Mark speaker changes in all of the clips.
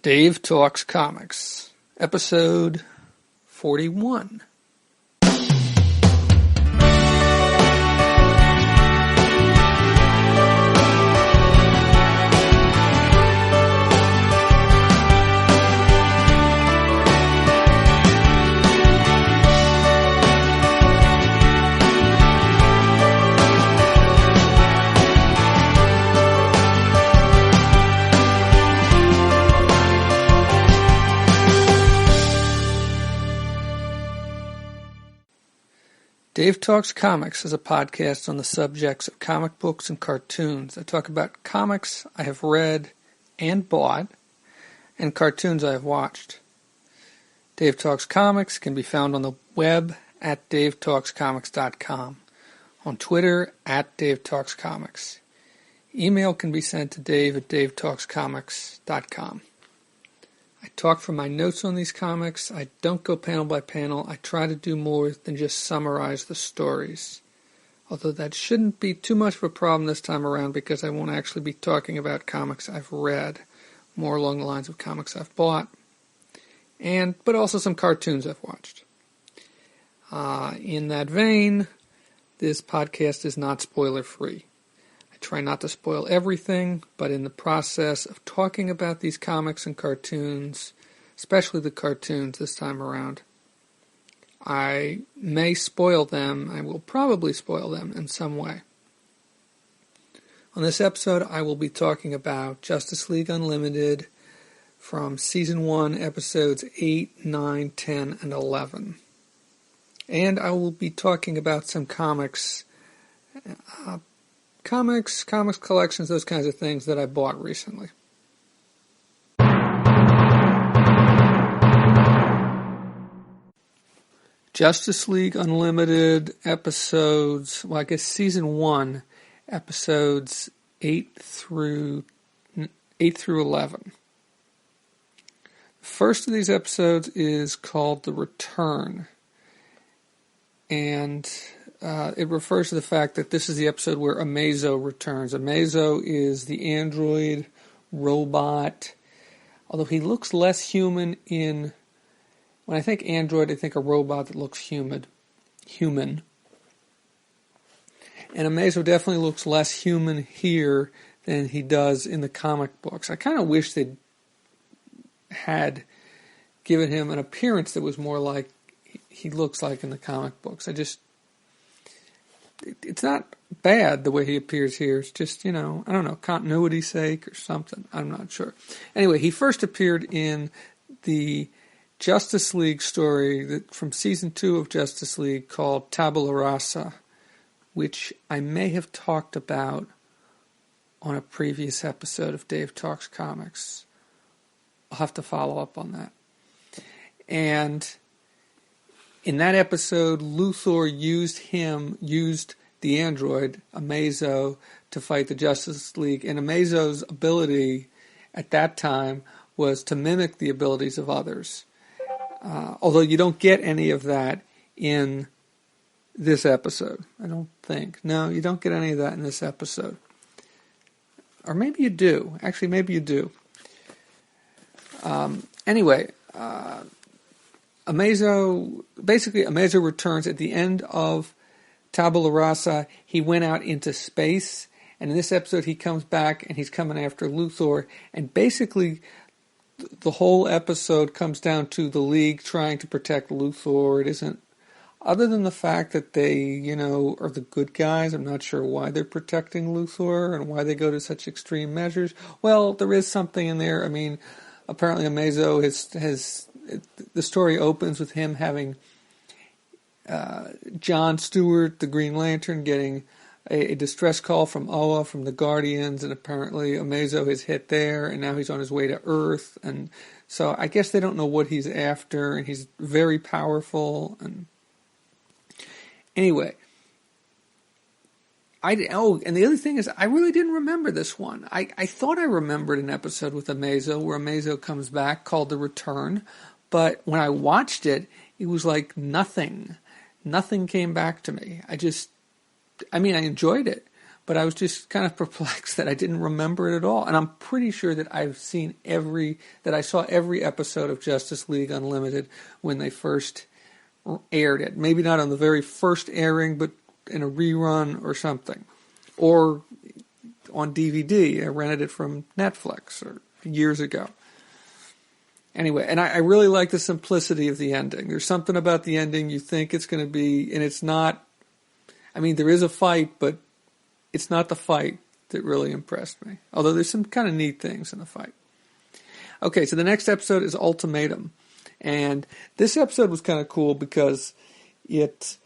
Speaker 1: Dave Talks Comics, episode 41. Dave Talks Comics is a podcast on the subjects of comic books and cartoons. I talk about comics I have read and bought, and cartoons I have watched. Dave Talks Comics can be found on the web at davetalkscomics.com, on Twitter at davetalkscomics. Email can be sent to dave at davetalkscomics.com. I talk from my notes on these comics. I don't go panel by panel. I try to do more than just summarize the stories. Although that shouldn't be too much of a problem this time around because I won't actually be talking about comics I've read, more along the lines of comics I've bought, but also some cartoons I've watched. In that vein, this podcast is not spoiler-free. I try not to spoil everything, but in the process of talking about these comics and cartoons, especially the cartoons this time around, I may spoil them. I will probably spoil them in some way. On this episode, I will be talking about Justice League Unlimited from Season 1, Episodes 8, 9, 10, and 11. And I will be talking about some comics collections, those kinds of things that I bought recently. Justice League Unlimited episodes, Season 1, episodes 8 through 11. The first of these episodes is called The Return, and it refers to the fact that this is the episode where Amazo returns. Amazo is the android robot, although he looks less human when I think android, I think a robot that looks human. And Amazo definitely looks less human here than he does in the comic books. I kind of wish they had given him an appearance that was more like he looks like in the comic books. It's not bad the way he appears here. It's just, I don't know, continuity's sake or something. I'm not sure. Anyway, he first appeared in the Justice League story from Season 2 of Justice League called Tabula Rasa, which I may have talked about on a previous episode of Dave Talks Comics. I'll have to follow up on that. And in that episode, Luthor used the android, Amazo, to fight the Justice League. And Amazo's ability at that time was to mimic the abilities of others. Although you don't get any of that in this episode, I don't think. No, you don't get any of that in this episode. Or maybe you do. Actually, maybe you do. Anyway, Amazo returns at the end of Tabula Rasa. He went out into space, and in this episode he comes back and he's coming after Luthor, and basically the whole episode comes down to the League trying to protect Luthor. It isn't, other than the fact that they, are the good guys. I'm not sure why they're protecting Luthor and why they go to such extreme measures. Well, there is something in there. I mean, apparently Amazo has the story opens with him having John Stewart, the Green Lantern, getting a distress call from Oa, from the Guardians, and apparently Amazo is hit there, and now he's on his way to Earth, and so I guess they don't know what he's after, and he's very powerful, and anyway. And the other thing is, I really didn't remember this one. I thought I remembered an episode with Amazo where Amazo comes back called The Return, but when I watched it, it was like nothing. Nothing came back to me. I enjoyed it, but I was just kind of perplexed that I didn't remember it at all. And I'm pretty sure that I saw every episode of Justice League Unlimited when they first aired it. Maybe not on the very first airing, but in a rerun or something. Or on DVD. I rented it from Netflix or years ago. Anyway, and I really like the simplicity of the ending. There's something about the ending you think it's going to be, and it's not. I mean, there is a fight, but it's not the fight that really impressed me. Although there's some kind of neat things in the fight. Okay, so the next episode is Ultimatum. And this episode was kind of cool because it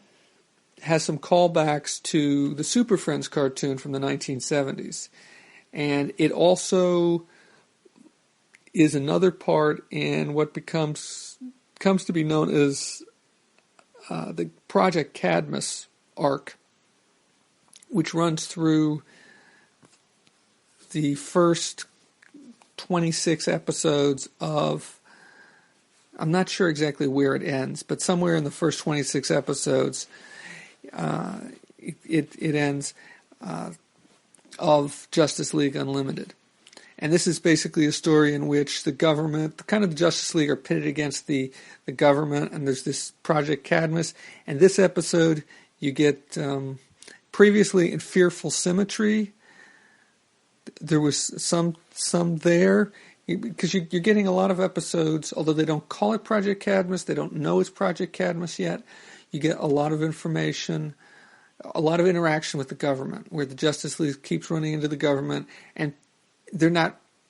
Speaker 1: has some callbacks to the Super Friends cartoon from the 1970s. And it also is another part in what comes to be known as the Project Cadmus arc, which runs through the first 26 episodes of, I'm not sure exactly where it ends, but somewhere in the first 26 episodes, it ends of Justice League Unlimited. And this is basically a story in which the government, kind of the Justice League, are pitted against the government, and there's this Project Cadmus. And this episode, you get, previously in Fearful Symmetry, there was some there, because you're getting a lot of episodes, although they don't call it Project Cadmus, they don't know it's Project Cadmus yet. You get a lot of information, a lot of interaction with the government, where the Justice League keeps running into the government, and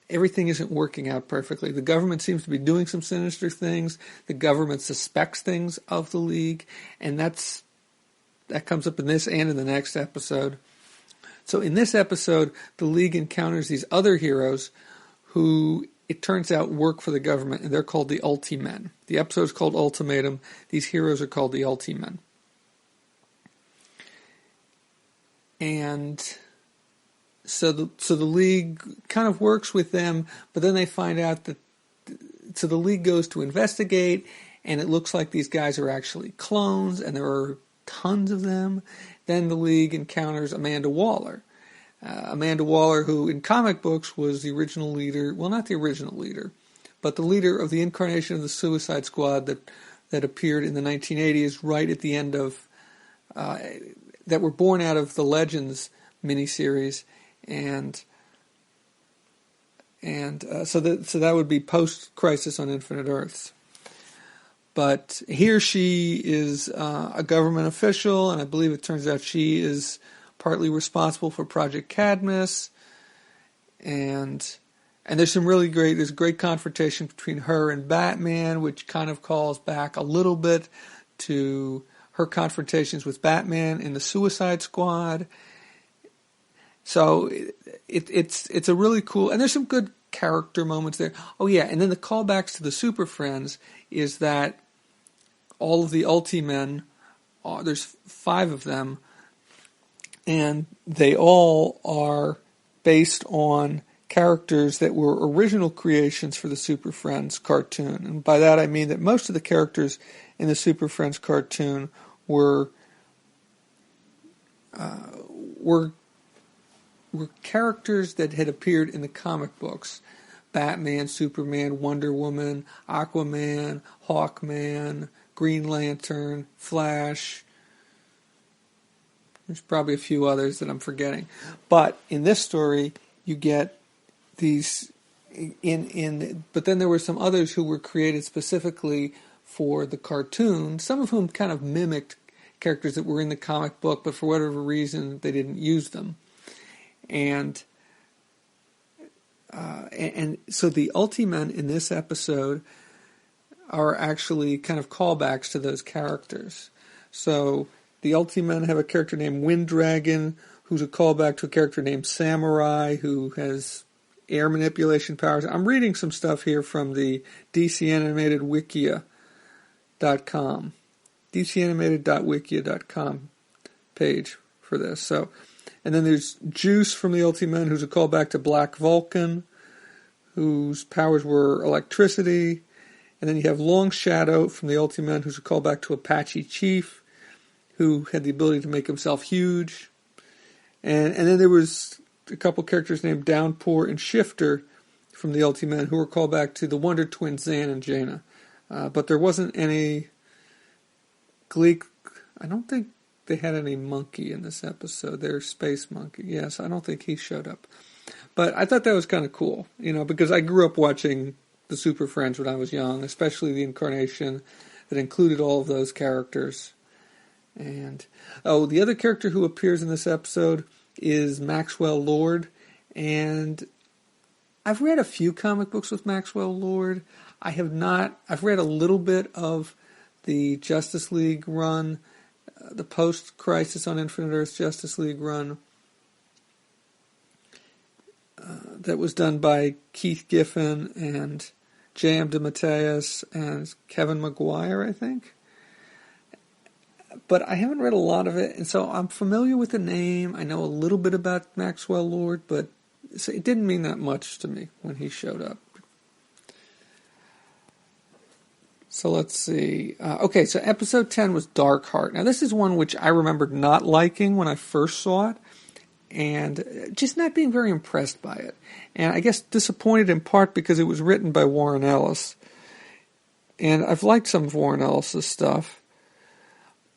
Speaker 1: everything isn't working out perfectly. The government seems to be doing some sinister things. The government suspects things of the League, and that comes up in this and in the next episode. So in this episode, the League encounters these other heroes who, it turns out, work for the government, and they're called the Ultimen. The episode is called Ultimatum. These heroes are called the Ultimen. And so the League kind of works with them, but then they find out that, so the League goes to investigate, and it looks like these guys are actually clones, and there are tons of them. Then the League encounters Amanda Waller. Amanda Waller, who in comic books was the original leader, well, not the original leader, but the leader of the incarnation of the Suicide Squad that appeared in the 1980s, right at the end of, that were born out of the Legends miniseries, and so that would be post-Crisis on Infinite Earths. But here she is a government official, and I believe it turns out she is partly responsible for Project Cadmus, and there's a great confrontation between her and Batman, which kind of calls back a little bit to her confrontations with Batman in the Suicide Squad. So it's a really cool, and there's some good character moments there. Oh yeah, and then the callbacks to the Super Friends is that all of the Ultimen, there's 5 of them, and they all are based on characters that were original creations for the Super Friends cartoon. And by that I mean that most of the characters in the Super Friends cartoon were characters that had appeared in the comic books. Batman, Superman, Wonder Woman, Aquaman, Hawkman, Green Lantern, Flash. There's probably a few others that I'm forgetting. But in this story, you get these but then there were some others who were created specifically for the cartoon, some of whom kind of mimicked characters that were in the comic book, but for whatever reason they didn't use them. And so the Ultimen in this episode are actually kind of callbacks to those characters. So the Ultimen have a character named Wind Dragon, who's a callback to a character named Samurai, who has air manipulation powers. I'm reading some stuff here from the DCAnimatedWikia.com, DCAnimated.wikia.com page for this. So, and then there's Juice from the Ultimen, who's a callback to Black Vulcan, whose powers were electricity. And then you have Long Shadow from the Ultimen, who's a callback to Apache Chief, who had the ability to make himself huge. And then there was a couple characters named Downpour and Shifter from the Ultimatum who were called back to the Wonder Twins, Zan and Jaina. But there wasn't any Gleek. I don't think they had any monkey in this episode. Their space monkey. Yes, I don't think he showed up. But I thought that was kind of cool, because I grew up watching the Super Friends when I was young, especially the incarnation that included all of those characters. And, the other character who appears in this episode is Maxwell Lord. And I've read a few comic books with Maxwell Lord. I've read a little bit of the Justice League run, the post-Crisis on Infinite Earths Justice League run that was done by Keith Giffen and J.M. DeMatteis and Kevin Maguire, I think. But I haven't read a lot of it, and so I'm familiar with the name. I know a little bit about Maxwell Lord, but it didn't mean that much to me when he showed up. So let's see. Okay, so episode 10 was Darkheart. Now this is one which I remembered not liking when I first saw it, and just not being very impressed by it. And I guess disappointed in part because it was written by Warren Ellis. And I've liked some of Warren Ellis' stuff.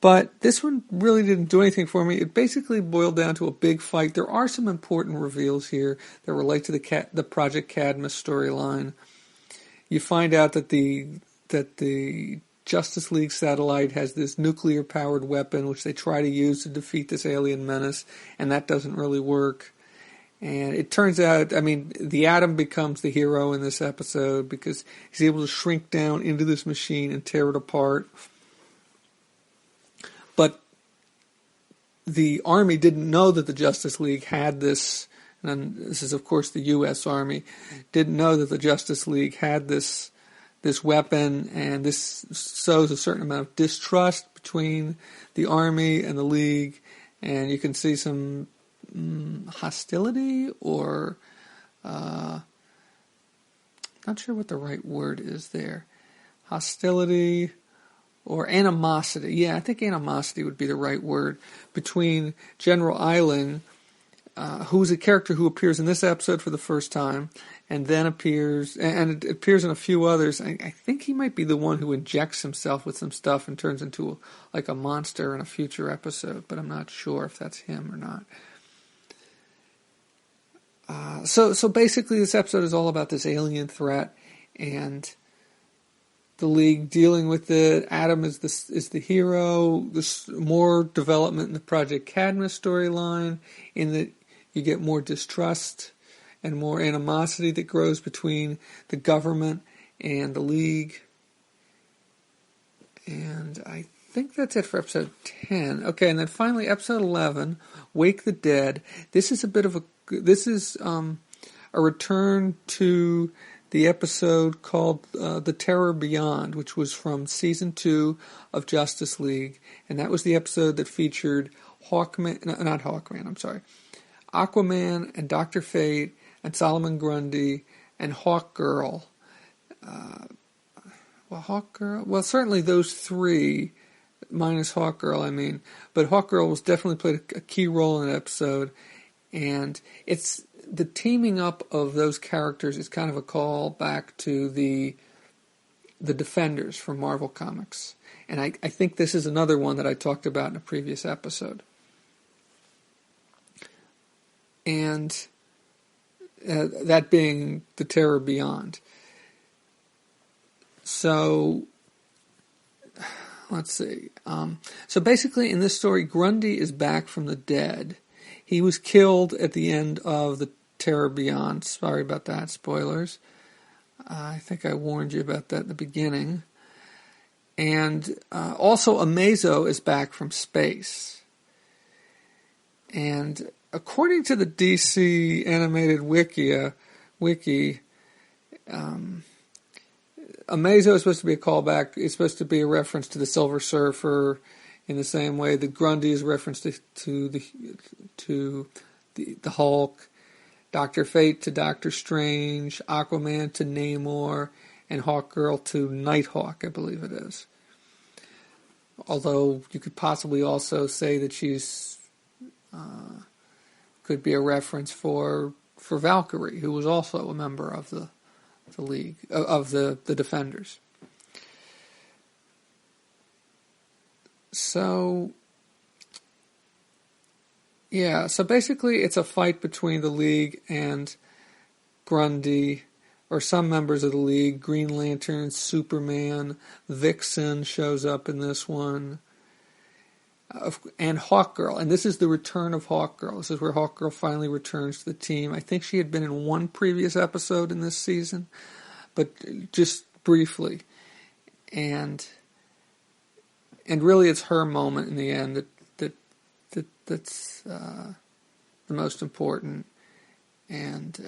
Speaker 1: But this one really didn't do anything for me. It basically boiled down to a big fight. There are some important reveals here that relate to the Project Cadmus storyline. You find out that the Justice League satellite has this nuclear-powered weapon which they try to use to defeat this alien menace, and that doesn't really work. And it turns out, the Atom becomes the hero in this episode because he's able to shrink down into this machine and tear it apart. But the Army didn't know that the Justice League had this, and this is, of course, the U.S. Army, didn't know that the Justice League had this weapon, and this sows a certain amount of distrust between the Army and the League, and you can see some hostility or not sure what the right word is there. Hostility or animosity. Yeah, I think animosity would be the right word between General Eiling, who's a character who appears in this episode for the first time, and then appears in a few others. I think he might be the one who injects himself with some stuff and turns into a monster in a future episode, but I'm not sure if that's him or not. So basically this episode is all about this alien threat and the League dealing with it. Atom is the hero. There's more development in the Project Cadmus storyline, in that you get more distrust and more animosity that grows between the government and the League. And I think that's it for episode 10. Okay, and then finally episode 11, Wake the Dead. This is a return to the episode called The Terror Beyond, which was from season 2 of Justice League, and that was the episode that featured Aquaman and Dr. Fate and Solomon Grundy and Hawkgirl. Well, certainly those three, minus Hawkgirl, but Hawkgirl was definitely played a key role in that episode, and it's the teaming up of those characters is kind of a call back to the Defenders from Marvel Comics. And I think this is another one that I talked about in a previous episode. And that being The Terror Beyond. So, let's see. So basically in this story, Grundy is back from the dead. He was killed at the end of The Terror Beyond. Sorry about that, spoilers. I think I warned you about that in the beginning. And also Amazo is back from space. And according to the DC animated Wiki, Amazo is supposed to be a callback. It's supposed to be a reference to the Silver Surfer, in the same way that Grundy is referenced to the Hulk, Dr. Fate to Doctor Strange, Aquaman to Namor, and Hawkgirl to Nighthawk, I believe it is. Although you could possibly also say that she's could be a reference for Valkyrie, who was also a member of the League, of the Defenders. So, yeah, so basically it's a fight between the League and Grundy, or some members of the League. Green Lantern, Superman, Vixen shows up in this one, and Hawkgirl. And this is the return of Hawkgirl. This is where Hawkgirl finally returns to the team. I think she had been in one previous episode in this season, but just briefly. And really it's her moment in the end that's the most important. And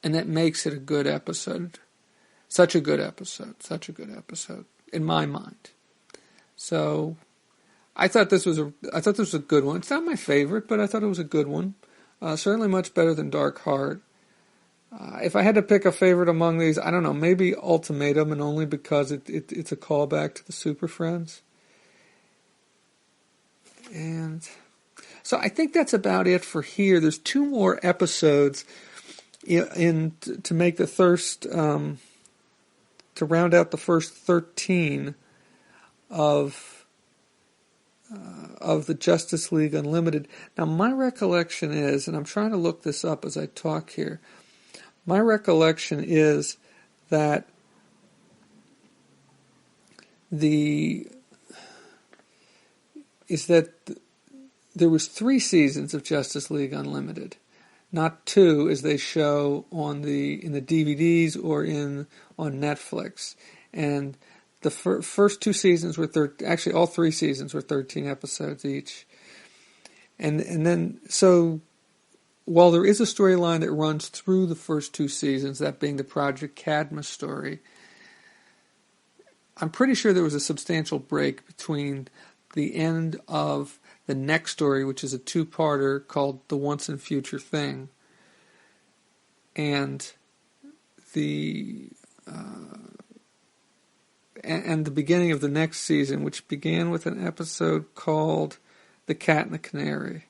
Speaker 1: that makes it a good episode. Such a good episode in my mind. So I thought this was a good one. It's not my favorite, but I thought it was a good one. Certainly much better than Dark Heart. If I had to pick a favorite among these, I don't know, maybe Ultimatum, and only because it's a callback to the Super Friends. And so I think that's about it for here. There's 2 more episodes to make the first, to round out the first 13 of the Justice League Unlimited. Now, my recollection is, and I'm trying to look this up as I talk here, my recollection is that there was 3 seasons of Justice League Unlimited, not 2 as they show in the DVDs or on Netflix. And the first 2 seasons were actually all 3 seasons were 13 episodes each. And then so while there is a storyline that runs through the first 2 seasons, that being the Project Cadmus story, I'm pretty sure there was a substantial break between the end of the next story, which is a 2-parter called The Once and Future Thing, and the beginning of the next season, which began with an episode called The Cat and the Canary.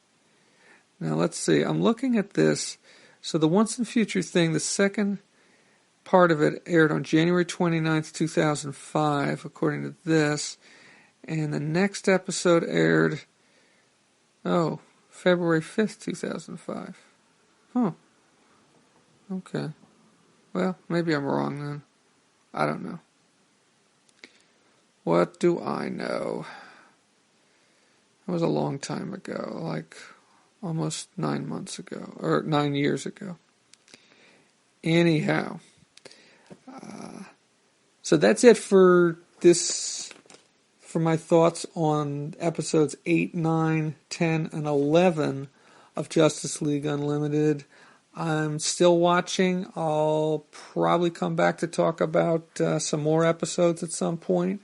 Speaker 1: Now let's see, I'm looking at this. So The Once and Future Thing, the second part of it aired on January 29th, 2005, according to this. And the next episode aired, February 5th, 2005. Huh. Okay. Well, maybe I'm wrong then. I don't know. What do I know? It was a long time ago, like almost 9 months ago, or 9 years ago. Anyhow. So that's it for this, for my thoughts on episodes 8, 9, 10, and 11 of Justice League Unlimited. I'm still watching. I'll probably come back to talk about some more episodes at some point.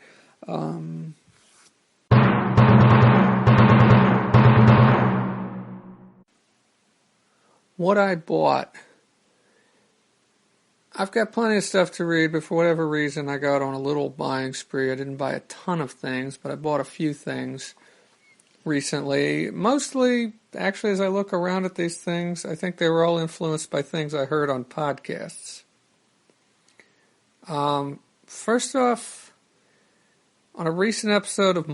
Speaker 1: What I bought. I've got plenty of stuff to read, but for whatever reason I got on a little buying spree. I didn't buy a ton of things, but I bought a few things recently. Mostly, actually, as I look around at these things, I think they were all influenced by things I heard on podcasts. First off, on a recent episode of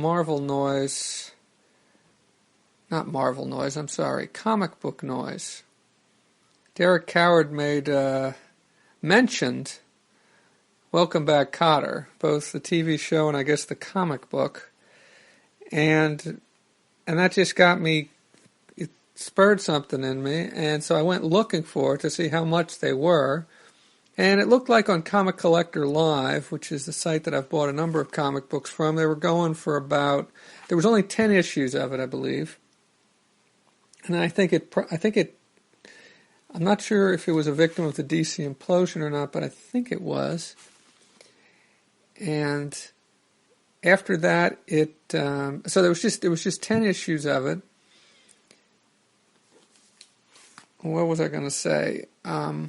Speaker 1: Comic Book Noise, Derek Coward mentioned Welcome Back, Kotter, both the TV show and I guess the comic book, and that just got me, it spurred something in me, and so I went looking for it to see how much they were, and it looked like on Comic Collector Live, which is the site that I've bought a number of comic books from, they were going for about, there was only 10 issues of it, I believe, and I think it, I'm not sure if it was a victim of the DC implosion or not, but I think it was. And after that, so there was just 10 issues of it. What was I going to say? I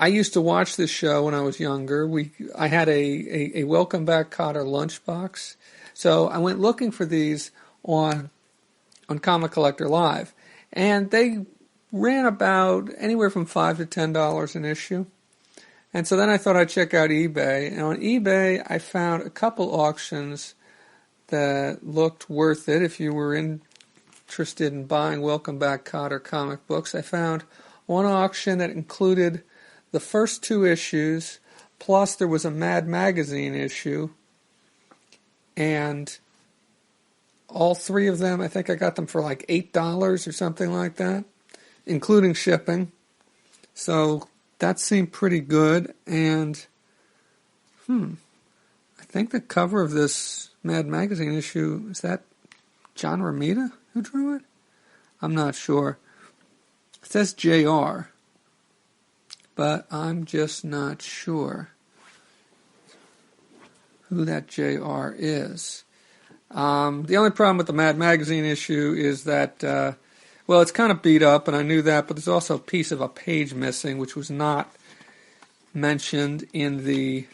Speaker 1: used to watch this show when I was younger. I had a Welcome Back, Kotter lunchbox. So I went looking for these on on Comic Collector Live. And they ran about anywhere from $5 to $10 an issue. And so then I thought I'd check out eBay. And on eBay, I found a couple auctions that looked worth it if you were interested in buying Welcome Back Kotter comic books. I found one auction that included the first 2 issues, plus there was a Mad Magazine issue, and all 3 of them, I think I got them for like $8 or something like that, including shipping. So that seemed pretty good, and I think the cover of this Mad Magazine issue, is that John Romita who drew it? I'm not sure. It says JR, but I'm just not sure who that JR is. The only problem with the Mad Magazine issue is that, well, it's kind of beat up, and I knew that, but there's also a piece of a page missing, which was not mentioned in the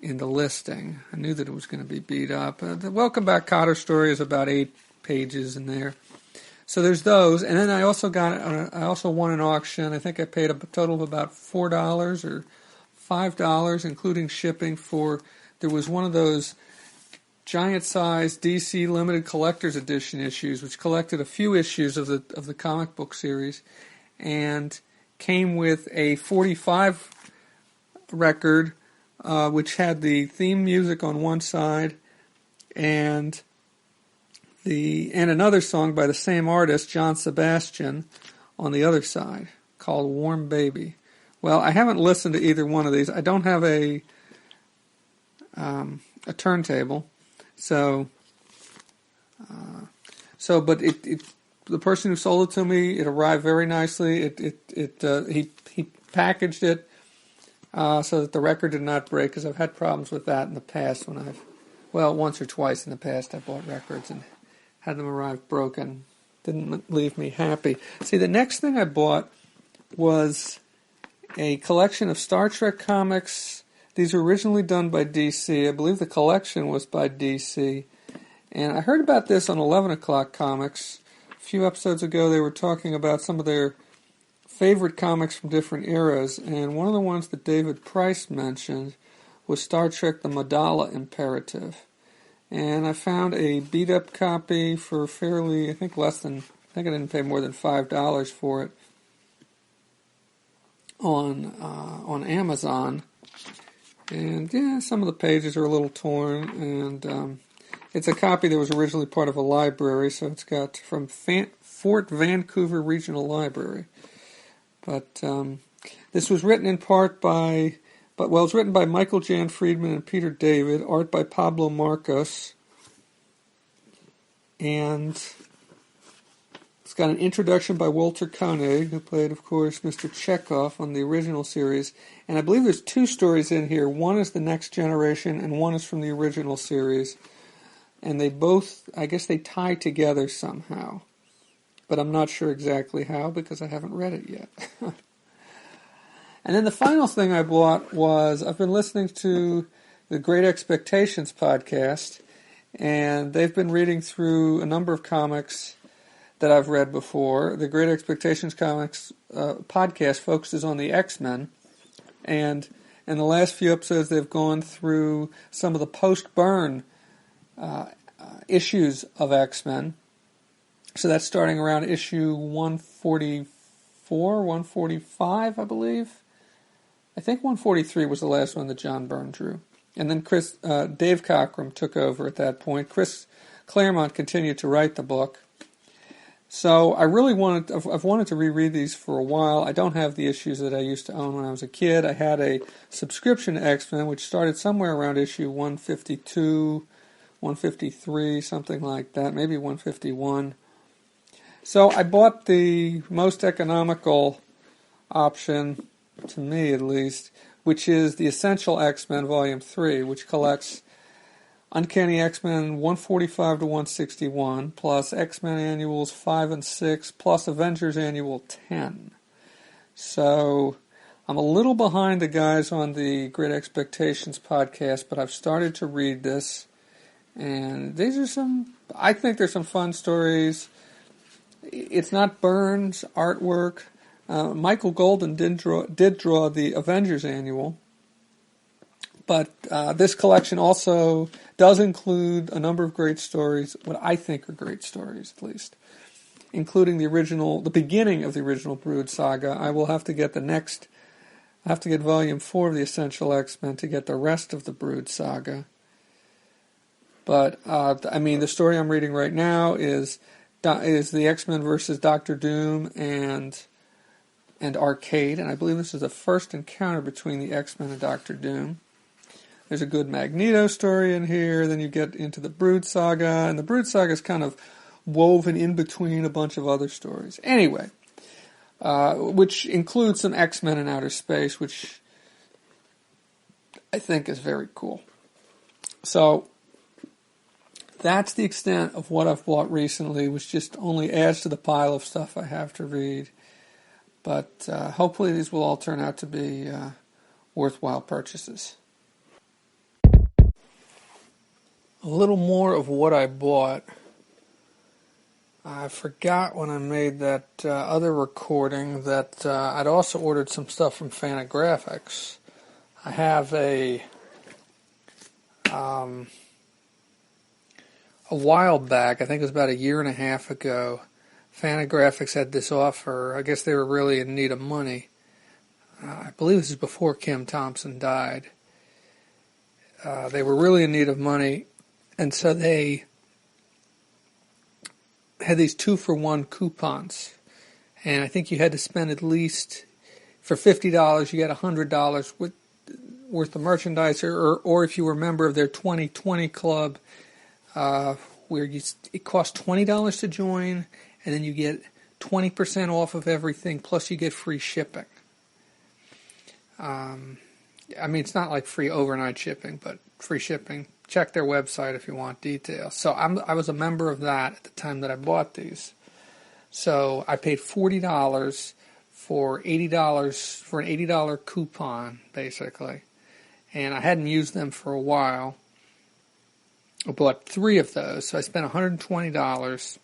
Speaker 1: listing. I knew that it was going to be beat up. The Welcome Back Kotter story is about 8 pages in there. So there's those, and then I also won an auction. I think I paid a total of about $4 or $5, including shipping, for, there was one of those giant-sized DC limited collector's edition issues, which collected a few issues of the comic book series, and came with a 45 record, which had the theme music on one side, and another song by the same artist, John Sebastian, on the other side, called Warm Baby. Well, I haven't listened to either one of these. I don't have a turntable, so but the person who sold it to me, it arrived very nicely. He packaged it so that the record did not break, because I've had problems with that in the past when once or twice in the past I bought records and had them arrive broken. Didn't leave me happy. See, the next thing I bought was a collection of Star Trek comics. These were originally done by DC. I believe the collection was by DC. And I heard about this on 11 O'Clock Comics. A few episodes ago they were talking about some of their favorite comics from different eras. And one of the ones that David Price mentioned was Star Trek The Modala Imperative. And I found a beat-up copy for fairly, I think I didn't pay more than $5 for it on Amazon. And yeah, some of the pages are a little torn, and it's a copy that was originally part of a library, so it's got from Fort Vancouver Regional Library. But this was written in part it's written by Michael Jan Friedman and Peter David, art by Pablo Marcos, and it's got an introduction by Walter Koenig, who played, of course, Mr. Chekhov on the original series. And I believe there's 2 stories in here. One is The Next Generation, and one is from the original series. And they both, I guess they tie together somehow. But I'm not sure exactly how, because I haven't read it yet. And then the final thing I bought was, I've been listening to the Great Expectations podcast, and they've been reading through a number of comics that I've read before. The Great Expectations comics podcast focuses on the X-Men, and in the last few episodes they've gone through some of the post-Byrne issues of X-Men. So that's starting around issue 144, 145, I believe. I think 143 was the last one that John Byrne drew. And then Dave Cockrum took over at that point. Chris Claremont continued to write the book. So I've wanted to reread these for a while. I don't have the issues that I used to own when I was a kid. I had a subscription to X-Men, which started somewhere around issue 152, 153, something like that, maybe 151. So I bought the most economical option, to me at least, which is the Essential X-Men Volume 3, which collects Uncanny X-Men 145 to 161, plus X-Men Annuals 5 and 6, plus Avengers Annual 10. So I'm a little behind the guys on the Great Expectations podcast, but I've started to read this, And I think there's some fun stories. It's not Burns' artwork. Michael Golden did draw the Avengers Annual. But this collection also does include a number of great stories, what I think are great stories, at least, including the beginning of the original Brood saga. I will have to get Volume 4 of the Essential X-Men to get the rest of the Brood saga. But, the story I'm reading right now is the X-Men versus Doctor Doom and Arcade, and I believe this is the first encounter between the X-Men and Doctor Doom. There's a good Magneto story in here. Then you get into the Brood Saga, and the Brood Saga is kind of woven in between a bunch of other stories. Anyway, which includes some X-Men in outer space, which I think is very cool. So that's the extent of what I've bought recently, which just only adds to the pile of stuff I have to read. But hopefully these will all turn out to be worthwhile purchases. A little more of what I bought. I forgot when I made that other recording that I'd also ordered some stuff from Fantagraphics. I have a while back, I think it was about a year and a half ago, Fantagraphics had this offer. I guess they were really in need of money. I believe this is before Kim Thompson died. They were really in need of money, and so they had these 2-for-1 coupons. And I think you had to spend at least, for $50, you got $100 worth of merchandise, or if you were a member of their 2020 club, where it costs $20 to join, and then you get 20% off of everything, plus you get free shipping. It's not like free overnight shipping, but free shipping. Check their website if you want details. So I was a member of that at the time that I bought these. So I paid $40 for $80 for an $80 coupon, basically. And I hadn't used them for a while. I bought 3 of those, so I spent $120,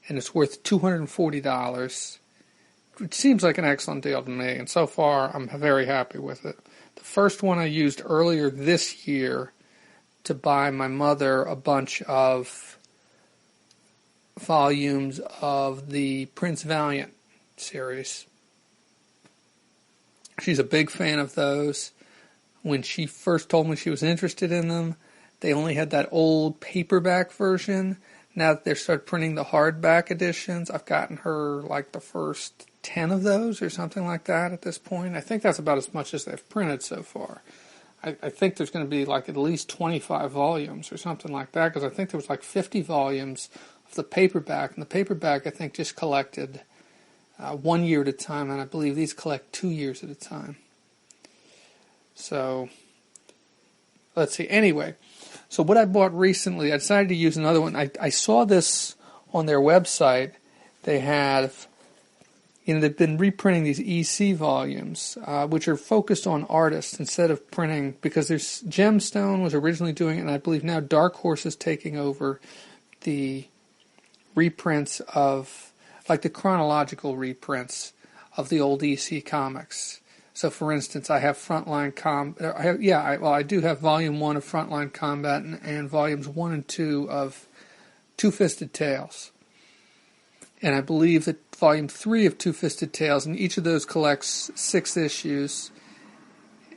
Speaker 1: and it's worth $240, which seems like an excellent deal to me, and so far I'm very happy with it. The first one I used earlier this year to buy my mother a bunch of volumes of the Prince Valiant series. She's a big fan of those. When she first told me she was interested in them, they only had that old paperback version. Now that they started printing the hardback editions, I've gotten her like the first 10 of those or something like that at this point. I think that's about as much as they've printed so far. I think there's going to be like at least 25 volumes or something like that, because I think there was like 50 volumes of the paperback, and the paperback I think just collected 1 year at a time, and I believe these collect 2 years at a time. So, let's see. Anyway, so what I bought recently, I decided to use another one. I saw this on their website. They have, they've been reprinting these EC volumes, which are focused on artists instead of printing, because there's Gemstone was originally doing it, and I believe now Dark Horse is taking over the reprints of, like the chronological reprints of the old EC comics. So, for instance, I have Frontline I do have Volume 1 of Frontline Combat and Volumes 1 and 2 of Two-Fisted Tales. And I believe that Volume 3 of Two-Fisted Tales, and each of those collects 6 issues.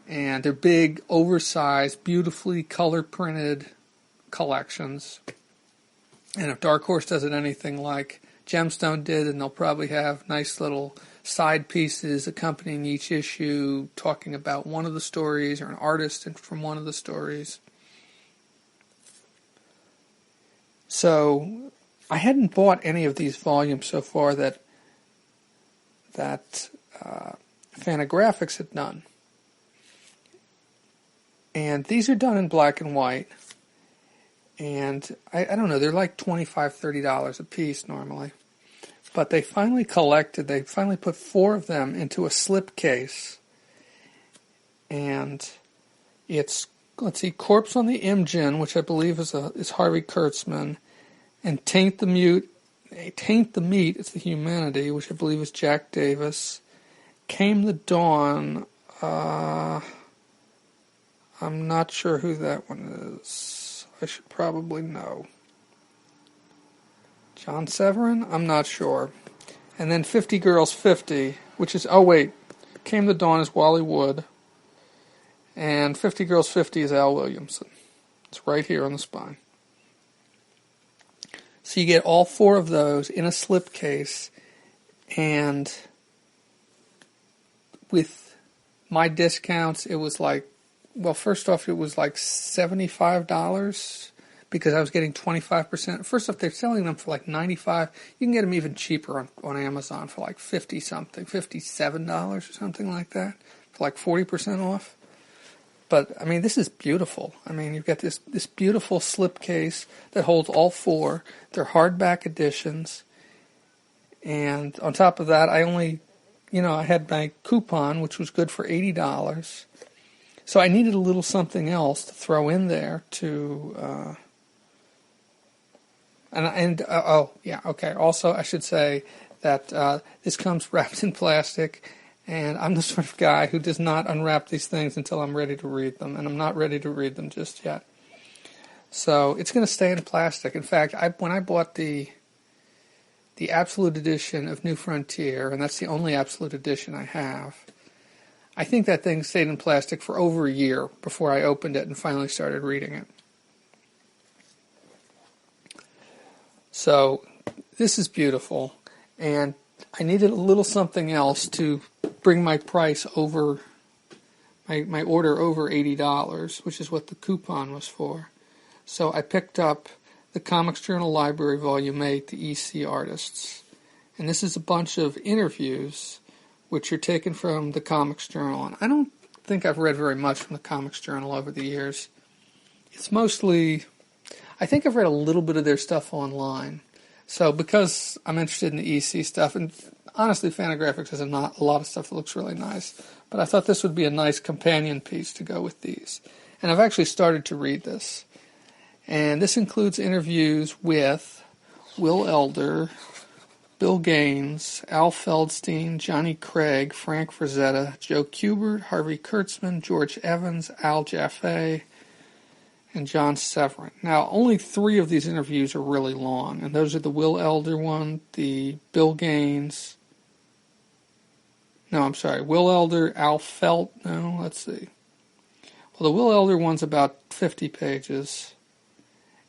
Speaker 1: And they're big, oversized, beautifully color-printed collections. And if Dark Horse does it anything like Gemstone did, and they'll probably have nice little side pieces accompanying each issue, talking about one of the stories or an artist from one of the stories. So I hadn't bought any of these volumes so far that Fantagraphics had done. And these are done in black and white. And I don't know, they're like $25, $30 a piece normally. But they finally put 4 of them into a slipcase. And it's let's see, Corpse on the Imjin, which I believe is Harvey Kurtzman, and Taint the Meat, it's the Humanity, which I believe is Jack Davis. Came the Dawn, I'm not sure who that one is. I should probably know. John Severin? I'm not sure. And then 50 Girls 50, which is, Came the Dawn is Wally Wood. And 50 Girls 50 is Al Williamson. It's right here on the spine. So you get all 4 of those in a slipcase, and with my discounts, it was like, first off, it was like $75 because I was getting 25%. First off, they're selling them for like $95. You can get them even cheaper on Amazon for like $57 or something like that, for like 40% off. But, I mean, this is beautiful. I mean, you've got this beautiful slipcase that holds all 4. They're hardback editions. And on top of that, I had my coupon, which was good for $80. So I needed a little something else to throw in there to... Also, I should say that this comes wrapped in plastic. And I'm the sort of guy who does not unwrap these things until I'm ready to read them, and I'm not ready to read them just yet. So it's going to stay in plastic. In fact, when I bought the Absolute Edition of New Frontier, and that's the only Absolute Edition I have, I think that thing stayed in plastic for over a year before I opened it and finally started reading it. So this is beautiful, and I needed a little something else to bring my price over, my order over $80, which is what the coupon was for. So I picked up the Comics Journal Library Volume 8, the EC Artists. And this is a bunch of interviews which are taken from the Comics Journal. And I don't think I've read very much from the Comics Journal over the years. It's mostly, I think I've read a little bit of their stuff online. So because I'm interested in the EC stuff, and honestly, Fantagraphics has a lot of stuff that looks really nice, but I thought this would be a nice companion piece to go with these. And I've actually started to read this. And this includes interviews with Will Elder, Bill Gaines, Al Feldstein, Johnny Craig, Frank Frazetta, Joe Kubert, Harvey Kurtzman, George Evans, Al Jaffe, and John Severin. Now, only 3 of these interviews are really long, and those are the Will Elder one, the Bill Gaines. Will Elder, Al Felt. No, let's see. Well, the Will Elder one's about 50 pages,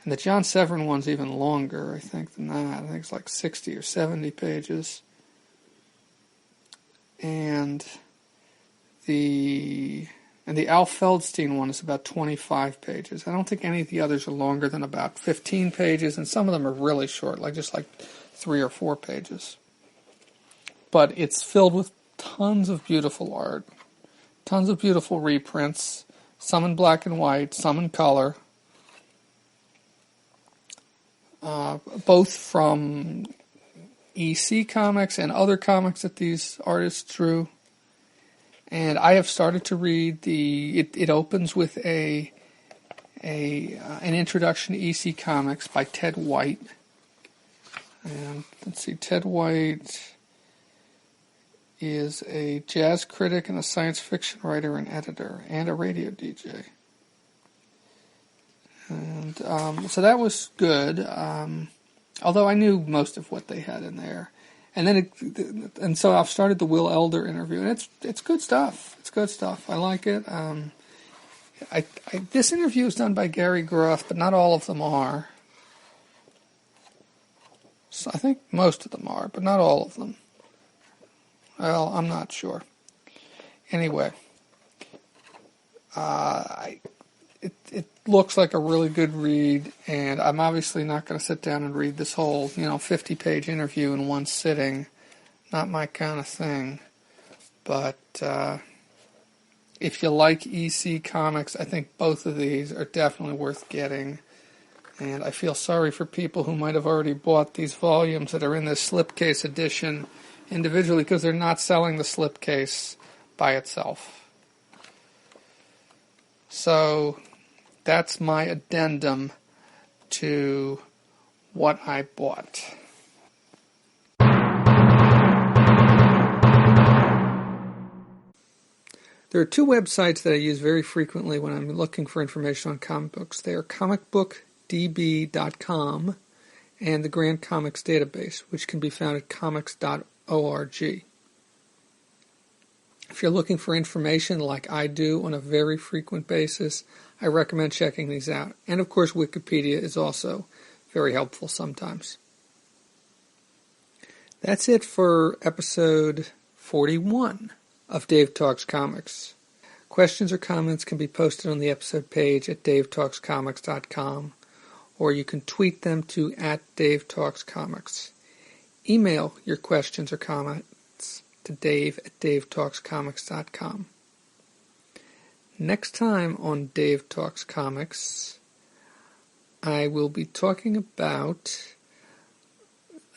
Speaker 1: and the John Severin one's even longer, I think, than that. I think it's like 60 or 70 pages. And the Al Feldstein one is about 25 pages. I don't think any of the others are longer than about 15 pages, and some of them are really short, just 3 or 4 pages. But it's filled with tons of beautiful art, tons of beautiful reprints, some in black and white, some in color, both from EC comics and other comics that these artists drew. And I have started to read it opens with an introduction to EC Comics by Ted White. And let's see, Ted White is a jazz critic and a science fiction writer and editor and a radio DJ. And so that was good, although I knew most of what they had in there. And then so I've started the Will Elder interview, and it's good stuff. It's good stuff. I like it. This interview is done by Gary Groth, but not all of them are. So I think most of them are, but not all of them. Well, I'm not sure. Anyway, it looks like a really good read, and I'm obviously not going to sit down and read this whole 50-page interview in one sitting. Not my kind of thing. But if you like EC Comics, I think both of these are definitely worth getting. And I feel sorry for people who might have already bought these volumes that are in this slipcase edition individually, because they're not selling the slipcase by itself. So that's my addendum to what I bought. There are two websites that I use very frequently when I'm looking for information on comic books. They are comicbookdb.com and the Grand Comics Database, which can be found at comics.org. If you're looking for information like I do on a very frequent basis, I recommend checking these out. And of course, Wikipedia is also very helpful sometimes. That's it for episode 41 of Dave Talks Comics. Questions or comments can be posted on the episode page at davetalkscomics.com, or you can tweet them to @DaveTalksComics. Email your questions or comments to dave@davetalkscomics.com. Next time on Dave Talks Comics, I will be talking about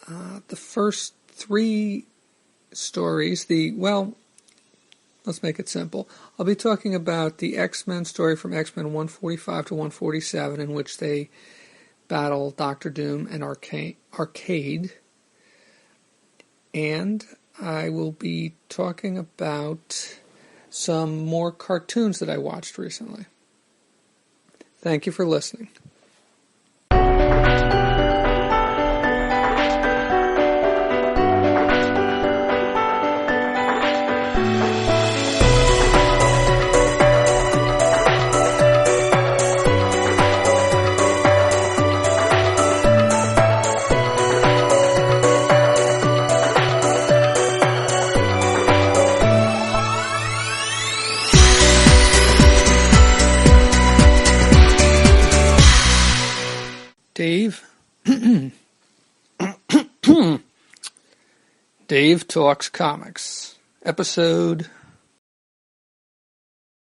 Speaker 1: the first three stories. Let's make it simple. I'll be talking about the X-Men story from X-Men 145 to 147, in which they battle Doctor Doom and Arcade. And I will be talking about some more cartoons that I watched recently. Thank you for listening. Dave Talks Comics, episode